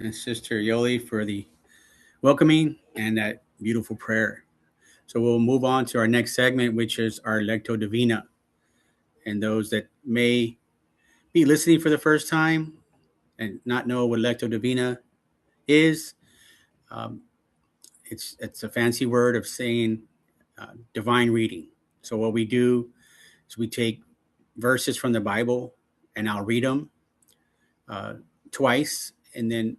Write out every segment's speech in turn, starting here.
and Sister Yoli for the welcoming and that beautiful prayer. So we'll move on to our next segment, which is our Lectio Divina. And those that may be listening for the first time and not know what Lectio Divina is, um, it's a fancy word of saying divine reading. So what we do is we take verses from the Bible and I'll read them uh, twice, and then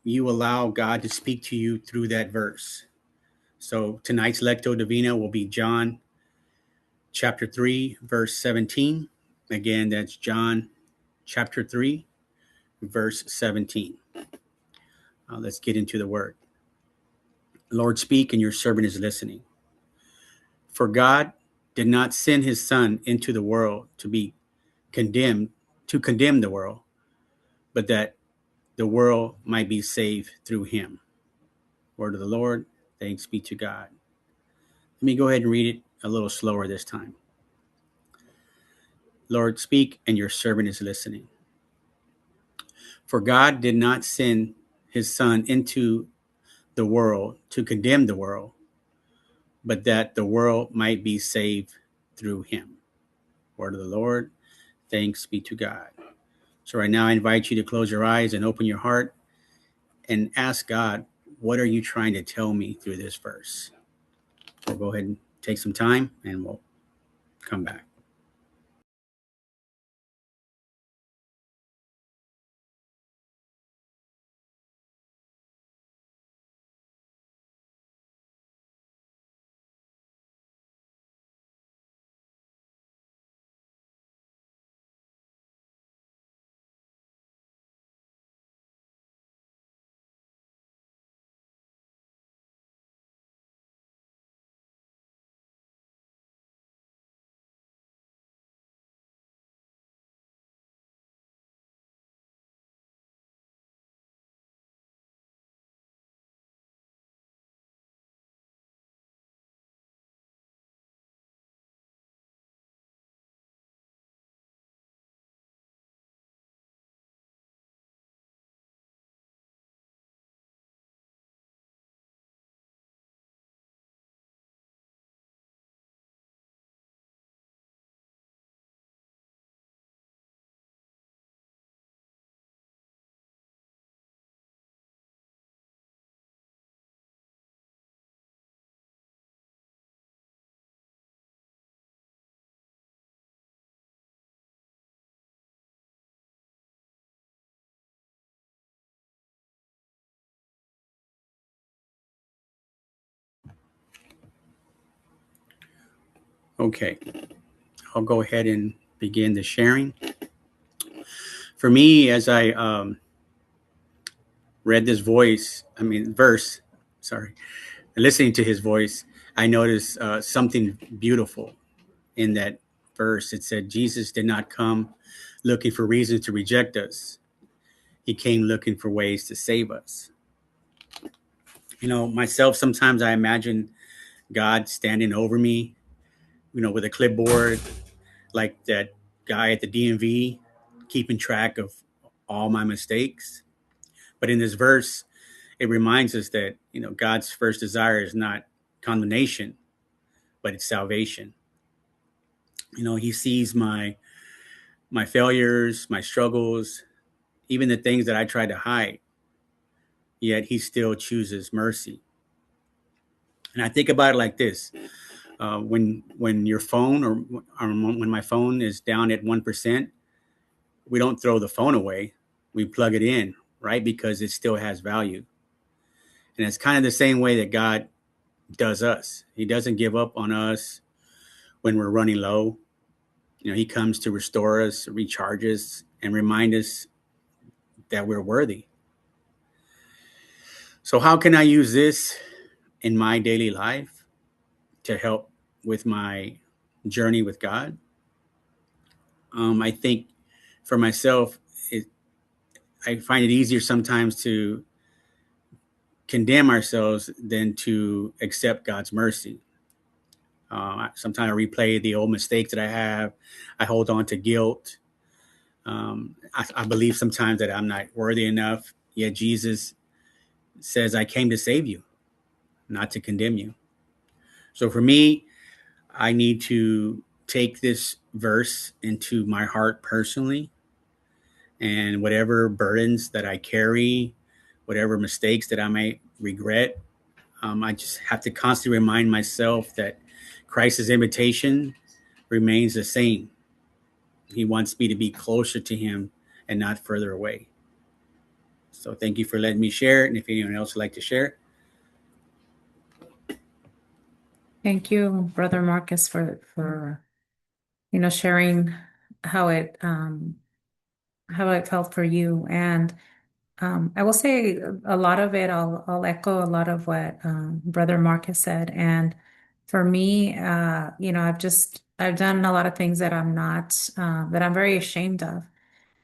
you allow God to speak to you through that verse. So tonight's Lectio Divina will be John chapter 3, verse 17. Again, that's John chapter 3, verse 17. Let's get into the word. Lord, speak, and your servant is listening. For God did not send his Son into the world to be condemned, to condemn the world, but that the world might be saved through him. Word of the Lord. Thanks be to God. Let me go ahead and read it a little slower this time. Lord, speak, and your servant is listening. For God did not send his Son into the world to condemn the world, but that the world might be saved through him. Word of the Lord. Thanks be to God. So right now I invite you to close your eyes and open your heart and ask God, what are you trying to tell me through this verse? We'll go ahead and take some time and we'll come back. Okay, I'll go ahead and begin the sharing. For me, as I read this verse, sorry, listening to his voice, I noticed something beautiful in that verse. It said, Jesus did not come looking for reasons to reject us. He came looking for ways to save us. Myself, sometimes I imagine God standing over me, with a clipboard, like that guy at the DMV, keeping track of all my mistakes. But in this verse, it reminds us that, God's first desire is not condemnation, but it's salvation. He sees my failures, my struggles, even the things that I tried to hide, yet he still chooses mercy. And I think about it like this. When your phone or when my phone is down at 1%, we don't throw the phone away. We plug it in, right? Because it still has value. And it's kind of the same way that God does us. He doesn't give up on us when we're running low. He comes to restore us, recharge us, and remind us that we're worthy. So, how can I use this in my daily life to help with my journey with God? I think for myself, I find it easier sometimes to condemn ourselves than to accept God's mercy. Sometimes I replay the old mistakes that I have. I hold on to guilt. I believe sometimes that I'm not worthy enough, yet Jesus says, I came to save you, not to condemn you. So for me, I need to take this verse into my heart personally, and whatever burdens that I carry, whatever mistakes that I may regret, I just have to constantly remind myself that Christ's invitation remains the same. He wants me to be closer to him and not further away. So thank you for letting me share it. And if anyone else would like to share. Thank you, Brother Marcus, for sharing how it felt for you. And I will say a lot of it. I'll echo a lot of what Brother Marcus said. And for me, I've done a lot of things that I'm not that I'm very ashamed of.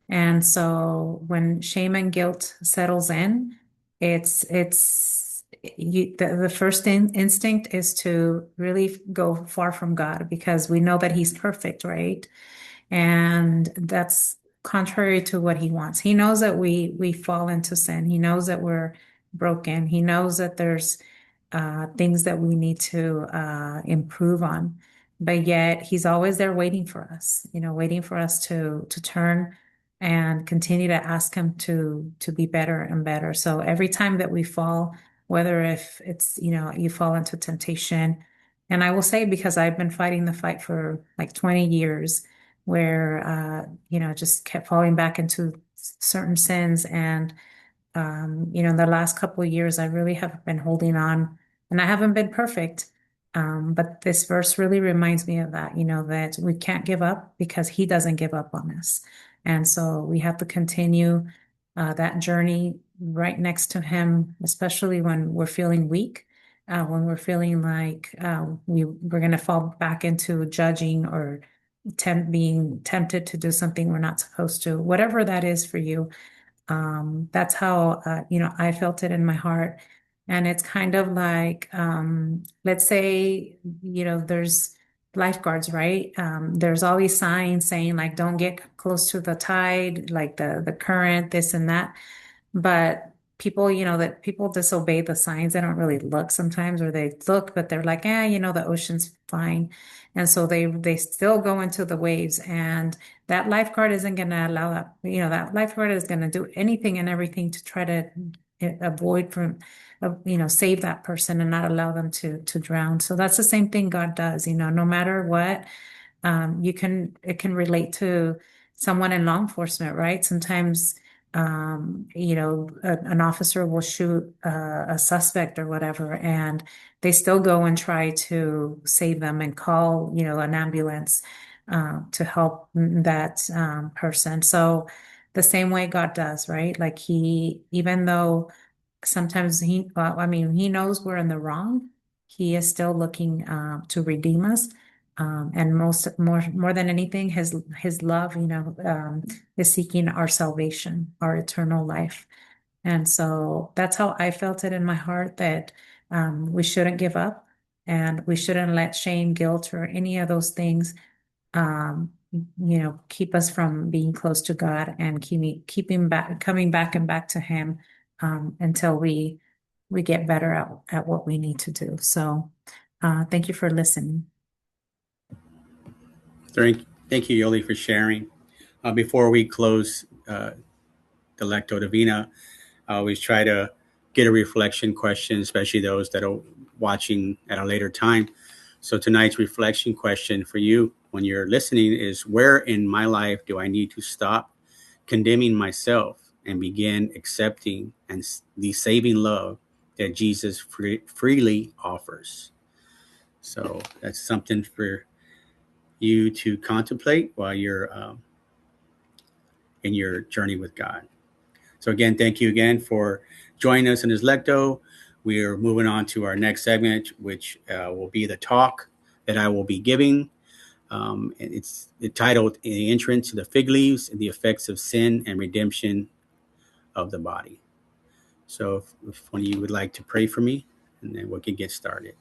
And so when shame and guilt settles in, the first instinct is to really go far from God because we know that He's perfect, right? And that's contrary to what He wants. He knows that we fall into sin. He knows that we're broken. He knows that there's things that we need to improve on. But yet He's always there waiting for us, waiting for us to turn and continue to ask Him to be better and better. So every time that we fall, whether if it's, you fall into temptation, and I will say because I've been fighting the fight for like 20 years, where just kept falling back into certain sins. And in the last couple of years, I really have been holding on, and I haven't been perfect. But this verse really reminds me of that, that we can't give up because He doesn't give up on us. And so we have to continue that journey right next to Him, especially when we're feeling weak, when we're feeling like we're going to fall back into judging or being tempted to do something we're not supposed to, whatever that is for you. That's how, I felt it in my heart. And it's kind of like, let's say, there's lifeguards, right? There's always signs saying like, don't get close to the tide, like the current, this and that. But people, that people disobey the signs. They don't really look sometimes, or they look, but they're like, the ocean's fine. And so they still go into the waves, and that lifeguard isn't going to allow that, that lifeguard is going to do anything and everything to try to avoid from, save that person and not allow them to drown. So that's the same thing God does, no matter what. It can relate to someone in law enforcement, right? Sometimes, an officer will shoot a suspect or whatever, and they still go and try to save them and call, an ambulance to help that person. So the same way God does, right? Like even though sometimes He knows we're in the wrong, He is still looking to redeem us. And more than anything, His love, is seeking our salvation, our eternal life. And so that's how I felt it in my heart, that we shouldn't give up, and we shouldn't let shame, guilt, or any of those things, keep us from being close to God and keeping back, coming back and back to Him, until we get better at what we need to do. So, thank you for listening. Thank you, Yoli, for sharing. Before we close the Lectio Divina, I always try to get a reflection question, especially those that are watching at a later time. So tonight's reflection question for you when you're listening is, where in my life do I need to stop condemning myself and begin accepting and the saving love that Jesus freely offers? So that's something for you to contemplate while you're in your journey with God. So again, thank you again for joining us in this Lecto. We are moving on to our next segment, which will be the talk that I will be giving. It's titled "The Entrance to the Fig Leaves and the Effects of Sin and Redemption of the Body." So if one of you would like to pray for me, and then we can get started.